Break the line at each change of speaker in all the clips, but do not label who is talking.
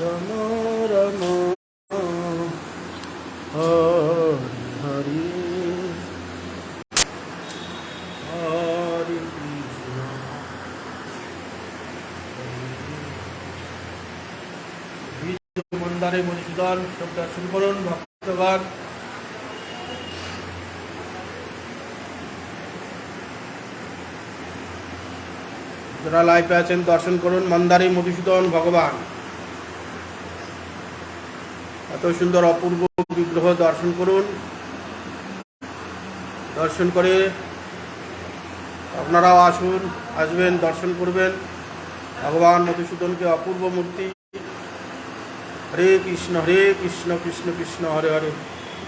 রম রম হরি হরি হরি কৃষ্ণ মন্দারে মধুসূদন সব দর্শন করুন ভক্তগণ। যারা লাইভে আছেন দর্শন করুন মন্দারে মধুসূদন ভগবান। এত সুন্দর অপূর্ব বিগ্রহ দর্শন করুন। দর্শন করে আপনারাও আসবেন দর্শন করবেন ভগবান মধুসূদনকে। অপূর্ব মূর্তি। হরে কৃষ্ণ কৃষ্ণ কৃষ্ণ হরে হরে,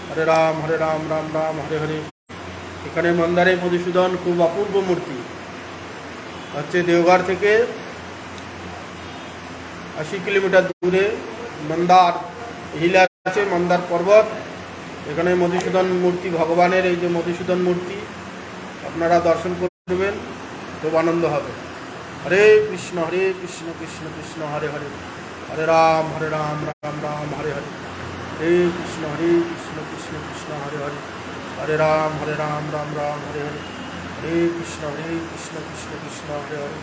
হরে রাম রাম রাম হরে হরে। এখানে মন্দারে মধুসূদন খুব অপূর্ব মূর্তি। হচ্ছে দেওঘর থেকে 80 কিলোমিটার দূরে মন্দার হিল আছে, মন্দার পর্বত। এখানে মধুসূদন মূর্তি ভগবানের, এই যে মধুসূদন মূর্তি আপনারা দর্শন করবেন, খুব আনন্দ হবে। হরে কৃষ্ণ কৃষ্ণ কৃষ্ণ হরে হরে, হরে রাম রাম রাম হরে হরে। হরে কৃষ্ণ কৃষ্ণ কৃষ্ণ হরে হরে, হরে রাম রাম রাম হরে হরে। হরে কৃষ্ণ কৃষ্ণ কৃষ্ণ হরে হরে,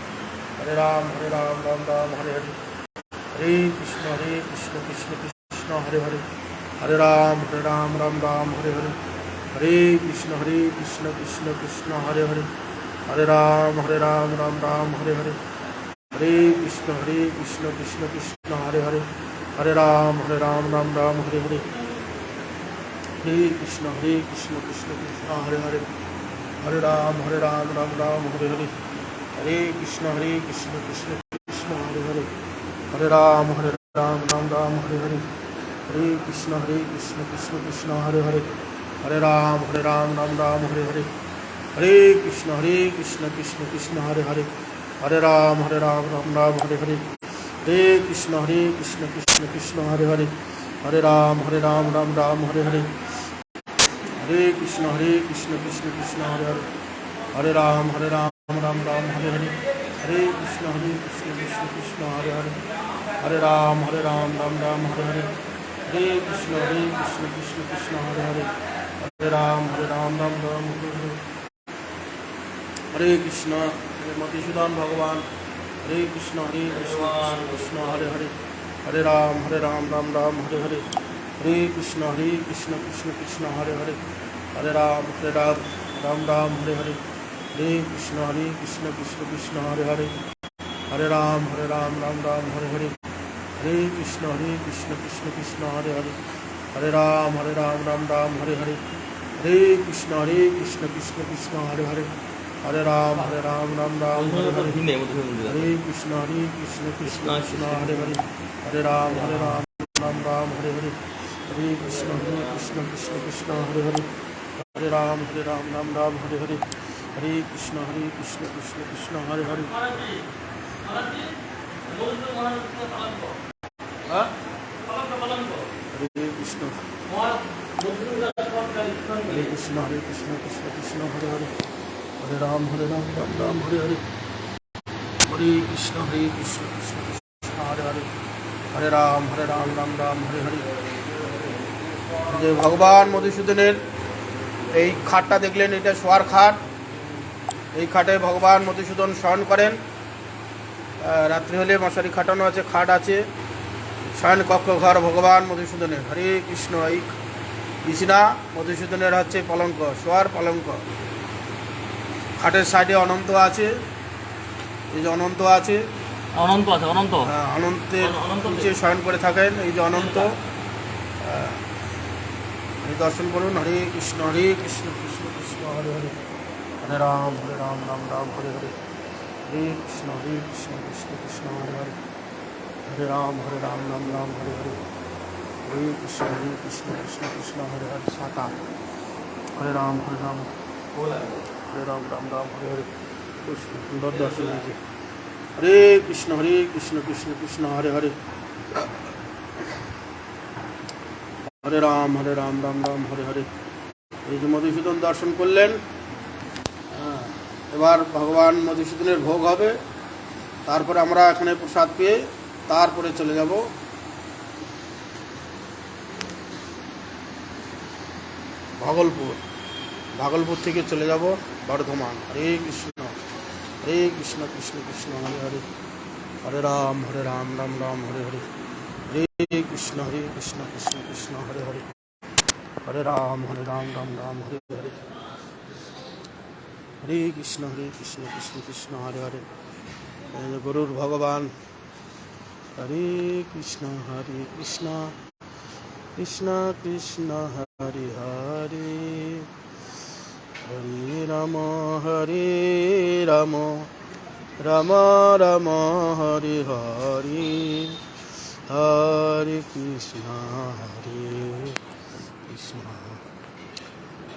হরে রাম রাম রাম হরে হরে। হরে কৃষ্ণ কৃষ্ণ কৃষ্ণ হরে হরে, হরে রাম রাম রাম হরে হরে। হরে কৃষ্ণ কৃষ্ণ কৃষ্ণ হরে হরে, হরে রাম রাম রাম হরে হরে। হরে কৃষ্ণ কৃষ্ণ কৃষ্ণ হরে হরে, হরে রাম রাম রাম হরে হরে। হরে কৃষ্ণ কৃষ্ণ কৃষ্ণ হরে হরে, হরে রাম রাম রাম হরে হরে। হরে কৃষ্ণ কৃষ্ণ কৃষ্ণ হরে হরে, হরে রাম রাম রাম হরে হরে। হরে কৃষ্ণ কৃষ্ণ কৃষ্ণ হরে হরে, হরে রাম রাম রাম হরে হরে। হরে কৃষ্ণ কৃষ্ণ কৃষ্ণ হরে হরে, হরে রাম রাম রাম হরে হরে। হরে কৃষ্ণ কৃষ্ণ কৃষ্ণ হরে হরে, হরে রাম রাম রাম হরে হরে। হরে কৃষ্ণ কৃষ্ণ কৃষ্ণ হরে হরে, হরে রাম রাম রাম হরে হরে। হরে কৃষ্ণ কৃষ্ণ কৃষ্ণ হরে হরে, হরে রাম রাম রাম হরে হরে। হরে কৃষ্ণ কৃষ্ণ কৃষ্ণ হরে হরে, হরে রাম রাম রাম হরে হরে। হরে কৃষ্ণ মধুসূদন ভগবান। হরে কৃষ্ণ কৃষ্ণ হরে হরে, হরে রাম রাম রাম হরে হরে। হরে কৃষ্ণ কৃষ্ণ কৃষ্ণ হরে হরে, হরে রাম রাম রাম হরে হরে। হরে কৃষ্ণ কৃষ্ণ কৃষ্ণ হরে হরে, হরে রাম রাম রাম হরে হরে। হরে কৃষ্ণ কৃষ্ণ কৃষ্ণ হরে হরে, হরে রাম রাম রাম হরে হরে। হরে কৃষ্ণ কৃষ্ণ কৃষ্ণ হরে হরে, হরে রাম রাম রাম হরে হরে। হরে কৃষ্ণ কৃষ্ণ কৃষ্ণ হরে হরে, হরে রাম রাম রাম হরে হরে। হরে কৃষ্ণ কৃষ্ণ কৃষ্ণ হরে হরে, হরে রাম রাম হরে হরে। হরে কৃষ্ণ কৃষ্ণ কৃষ্ণ হরে হরে। হরে কৃষ্ণ কৃষ্ণ কৃষ্ণ হরে হরে, হরে রাম রাম হরে হরে। হরে কৃষ্ণ কৃষ্ণ কৃষ্ণ হরে হরে, হরে রাম রাম হরে হরে। যে ভগবান মধুসূদনের এই খাটটা দেখলেন, এটা শোয়ার খাট। এই খাটে ভগবান মধুসূদন শয়ন করেন। রাত্রি হলে মশারি খাটানো আছে, খাট আছে, শয়ন কক্ষ ঘর ভগবান মধুসূদনের। হরে কৃষ্ণ। এই বিছানা মধুসূদনের হচ্ছে পলঙ্ক, শোয়ার পলঙ্ক। খাটের সাইডে অনন্ত আছে, এই যে অনন্ত আছে, অনন্তের নিচে শয়ন করে থাকেন। এই যে অনন্ত, এই দর্শন করুন। হরে কৃষ্ণ কৃষ্ণ কৃষ্ণ হরে হরে, হরে রাম রাম রাম হরে হরে। হরে কৃষ্ণ কৃষ্ণ কৃষ্ণ হরে হরে, হরে রাম রাম রাম হরে হরে। হরে কৃষ্ণ কৃষ্ণ কৃষ্ণ হরে হরে। সাতা হরে রাম হরে রাম রাম রাম হরে হরে। খুব সুন্দর দর্শন হয়েছে। হরে কৃষ্ণ কৃষ্ণ কৃষ্ণ হরে হরে, হরে রাম রাম রাম হরে হরে। এই যে মধুসূদন দর্শন করলেন। এবার ভগবান মধুসূদনের ভোগ হবে, তারপরে আমরা এখানে প্রসাদ পেয়ে তারপরে চলে যাব ভাগলপুর থেকে চলে যাব বর্ধমান। হরে কৃষ্ণ কৃষ্ণ কৃষ্ণ হরে হরে, হরে রাম রাম রাম হরে হরে, হরে কৃষ্ণ কৃষ্ণ কৃষ্ণ হরে হরে, হরে রাম রাম রাম হরে হরে, হরে কৃষ্ণ কৃষ্ণ কৃষ্ণ হরে হরে। গরুর ভগবান। হরে কৃষ্ণ কৃষ্ণ কৃষ্ণ হরে হরে, হরে রাম রাম রাম হরে হরে, হরে কৃষ্ণ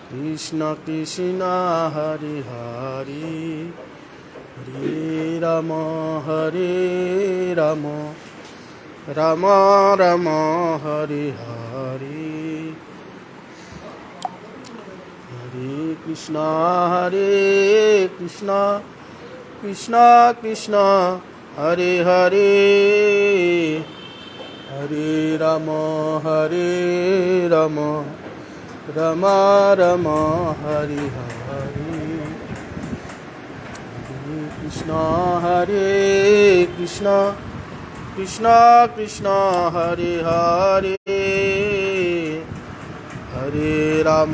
কৃষ্ণ কৃষ্ণ হরে হরে, হরে রাম রাম রাম হরে হরে, হরে কৃষ্ণ কৃষ্ণ কৃষ্ণ হরে হরে, হরে রাম রাম রাম হরে হরে, কৃষ্ণ কৃষ্ণ কৃষ্ণ হরে হরে, হরে রাম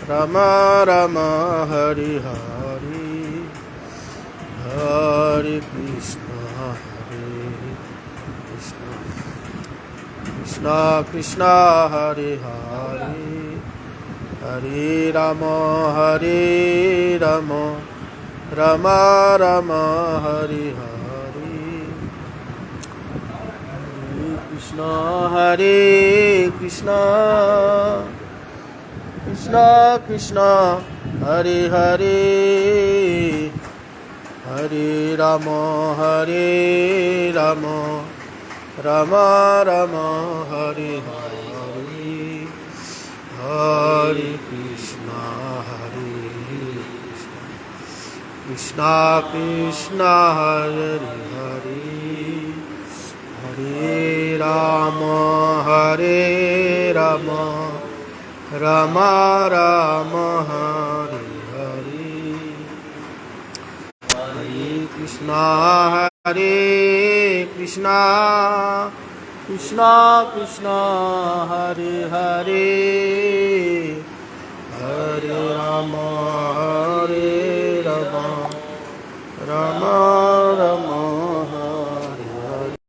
রাম রাম হরে হরে, হরে কৃষ্ণ কৃষ্ণ কৃষ্ণ হরে হরে, হরে রাম রাম রাম হরে হরে, কৃষ্ণ কৃষ্ণ কৃষ্ণ হরে হরে, হরে রাম রাম রাম হরে হরে, হরে কৃষ্ণ কৃষ্ণ কৃষ্ণ হরে হরে, হরে রাম রাম রাম হরে হরে, হরে কৃষ্ণ কৃষ্ণ কৃষ্ণ হরে হরে, হরে রাম রাম রাম